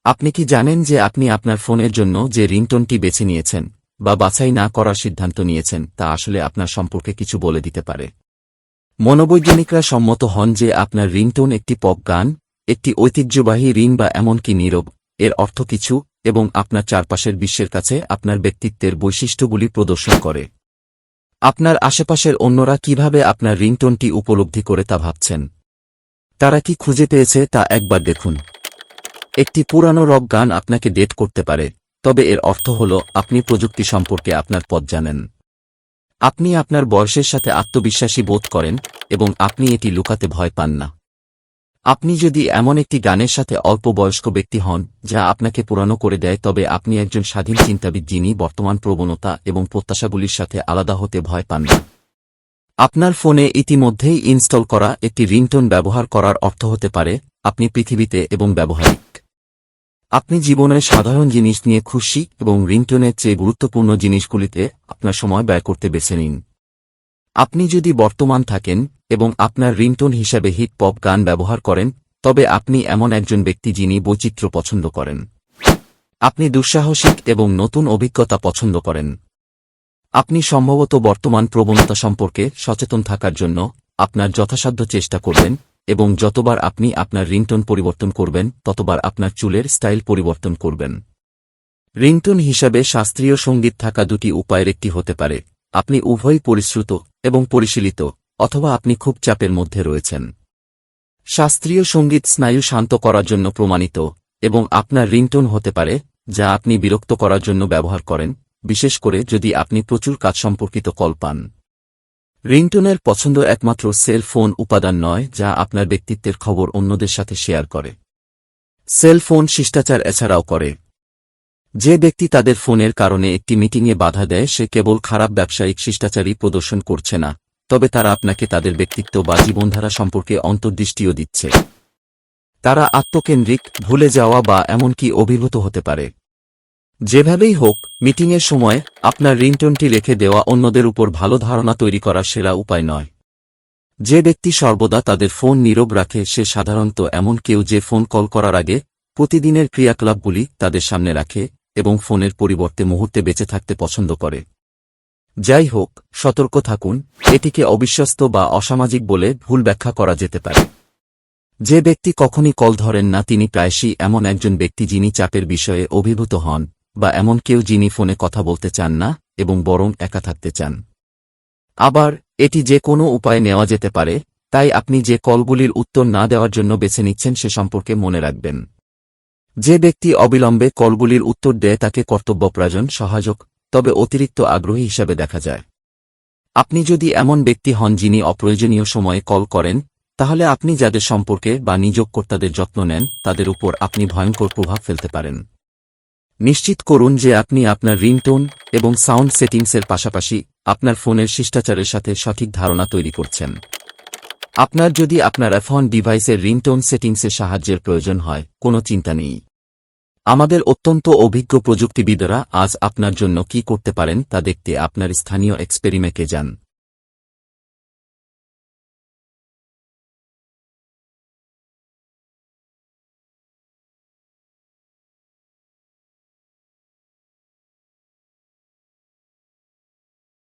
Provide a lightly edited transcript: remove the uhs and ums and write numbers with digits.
আপনি কি জানেন যে আপনি আপনার ফোনের জন্য যে রিংটোনটি বেছে নিয়েছেন বা বাছাই না করার সিদ্ধান্ত নিয়েছেন তা আসলে আপনার সম্পর্কে কিছু বলে দিতে পারে? মনোবৈজ্ঞানিকরা সম্মত হন যে আপনার রিংটোন একটি পপ গান, একটি ঐতিহ্যবাহী রিং বা এমনকি নীরব এর অর্থ কিছু এবং আপনার চারপাশের বিশ্বের কাছে আপনার ব্যক্তিত্বের বৈশিষ্ট্যগুলি প্রদর্শন করে। আপনার আশেপাশের অন্যরা কিভাবে আপনার রিংটোনটি উপলব্ধি করে তা ভাবছেন, তারা কি খুঁজে পেয়েছে তা একবার দেখুন। একটি পুরানো রক গান আপনাকে ডেট করতে পারে, তবে এর অর্থ হল আপনি প্রযুক্তি সম্পর্কে আপনার পথ জানেন। আপনি আপনার বয়সের সাথে আত্মবিশ্বাসী বোধ করেন এবং আপনি এটি লুকাতে ভয় পান না। আপনি যদি এমন একটি গানের সাথে অল্প বয়স্ক ব্যক্তি হন যা আপনাকে পুরানো করে দেয়, তবে আপনি একজন স্বাধীন চিন্তাবিদ যিনি বর্তমান প্রবণতা এবং প্রত্যাশাগুলির সাথে আলাদা হতে ভয় পান না। আপনার ফোনে ইতিমধ্যেই ইনস্টল করা একটি রিংটোন ব্যবহার করার অর্থ হতে পারে আপনি পৃথিবীতে এবং ব্যবহারিক। আপনি জীবনের সাধারণ জিনিস নিয়ে খুশি এবং রিংটোনের চেয়ে গুরুত্বপূর্ণ জিনিসগুলিতে আপনার সময় ব্যয় করতে বেছে নিন। আপনি যদি বর্তমান থাকেন এবং আপনার রিংটোন হিসাবে হিট পপ গান ব্যবহার করেন, তবে আপনি এমন একজন ব্যক্তি যিনি বৈচিত্র্য পছন্দ করেন। আপনি দুঃসাহসিক এবং নতুন অভিজ্ঞতা পছন্দ করেন। আপনি সম্ভবত বর্তমান প্রবণতা সম্পর্কে সচেতন থাকার জন্য আপনার যথাসাধ্য চেষ্টা করবেন এবং যতবার আপনি আপনার রিংটোন পরিবর্তন করবেন ততবার আপনার চুলের স্টাইল পরিবর্তন করবেন। রিংটোন হিসাবে শাস্ত্রীয় সঙ্গীত থাকা দুটি উপায়ের একটি হতে পারে আপনি উভয়ই পরিশ্রুত এবং পরিশীলিত, অথবা আপনি খুব চাপের মধ্যে রয়েছেন। শাস্ত্রীয় সঙ্গীত স্নায়ু শান্ত করার জন্য প্রমাণিত এবং আপনার রিংটোন হতে পারে যা আপনি বিরক্ত করার জন্য ব্যবহার করেন, বিশেষ করে যদি আপনি প্রচুর কাজ সম্পর্কিত কল পান। রিংটোনের পছন্দ একমাত্র সেল ফোন উপাদান নয় যা আপনার ব্যক্তিত্বের খবর অন্যদের সাথে শেয়ার করে। সেল ফোন শিষ্টাচার এছাড়াও করে। যে ব্যক্তি তাদের ফোনের কারণে একটি মিটিংয়ে বাধা দেয় সে কেবল খারাপ ব্যবসায়িক শিষ্টাচারই প্রদর্শন করছে না, তবে তারা আপনাকে তাদের ব্যক্তিত্ব বা জীবনধারা সম্পর্কে অন্তর্দৃষ্টিও দিচ্ছে। তারা আত্মকেন্দ্রিক, ভুলে যাওয়া বা এমনকি অভিভূত হতে পারে। যেভাবেই হোক, মিটিংয়ের সময় আপনার রিংটোনটি রেখে দেওয়া অন্যদের উপর ভালো ধারণা তৈরি করার সেরা উপায় নয়। যে ব্যক্তি সর্বদা তাদের ফোন নীরব রাখে সে সাধারণত এমন কেউ যে ফোন কল করার আগে প্রতিদিনের ক্রিয়াকলাপগুলি তাদের সামনে রাখে এবং ফোনের পরিবর্তে মুহূর্তে বেঁচে থাকতে পছন্দ করে। যাই হোক, সতর্ক থাকুন, এটিকে অবিশ্বস্ত বা অসামাজিক বলে ভুল ব্যাখ্যা করা যেতে পারে। যে ব্যক্তি কখনই কল ধরেন না তিনি প্রায়শই এমন একজন ব্যক্তি যিনি চাপের বিষয়ে অভিভূত হন, বা এমন কেউ যিনি ফোনে কথা বলতে চান না এবং বরং একা থাকতে চান। আবার এটি যে কোনো উপায়ে নেওয়া যেতে পারে, তাই আপনি যে কলগুলির উত্তর না দেওয়ার জন্য বেছে নিচ্ছেন সে সম্পর্কে মনে রাখবেন। যে ব্যক্তি অবিলম্বে কলগুলির উত্তর দেয় তাকে কর্তব্যপ্রয়োজন সহায়ক, তবে অতিরিক্ত আগ্রহী হিসাবে দেখা যায়। আপনি যদি এমন ব্যক্তি হন যিনি অপ্রয়োজনীয় সময়ে কল করেন, তাহলে আপনি যাদের সম্পর্কে বা নিয়োগকর্তাদের যত্ন নেন তাদের উপর আপনি ভয়ঙ্কর প্রভাব ফেলতে পারেন। নিশ্চিত করুন যে আপনি আপনার রিংটোন এবং সাউন্ড সেটিংসের পাশাপাশি আপনার ফোনের শিষ্টাচারের সাথে সঠিক ধারণা তৈরি করছেন। আপনার যদি আপনার ফোন ডিভাইসের রিংটোন সেটিংসে সাহায্যের প্রয়োজন হয়, কোনো চিন্তা নেই। আমাদের অত্যন্ত অভিজ্ঞ প্রযুক্তিবিদরা আজ আপনার জন্য কি করতে পারেন তা দেখতে আপনার স্থানীয় এক্সপেরিমেন্টে যান।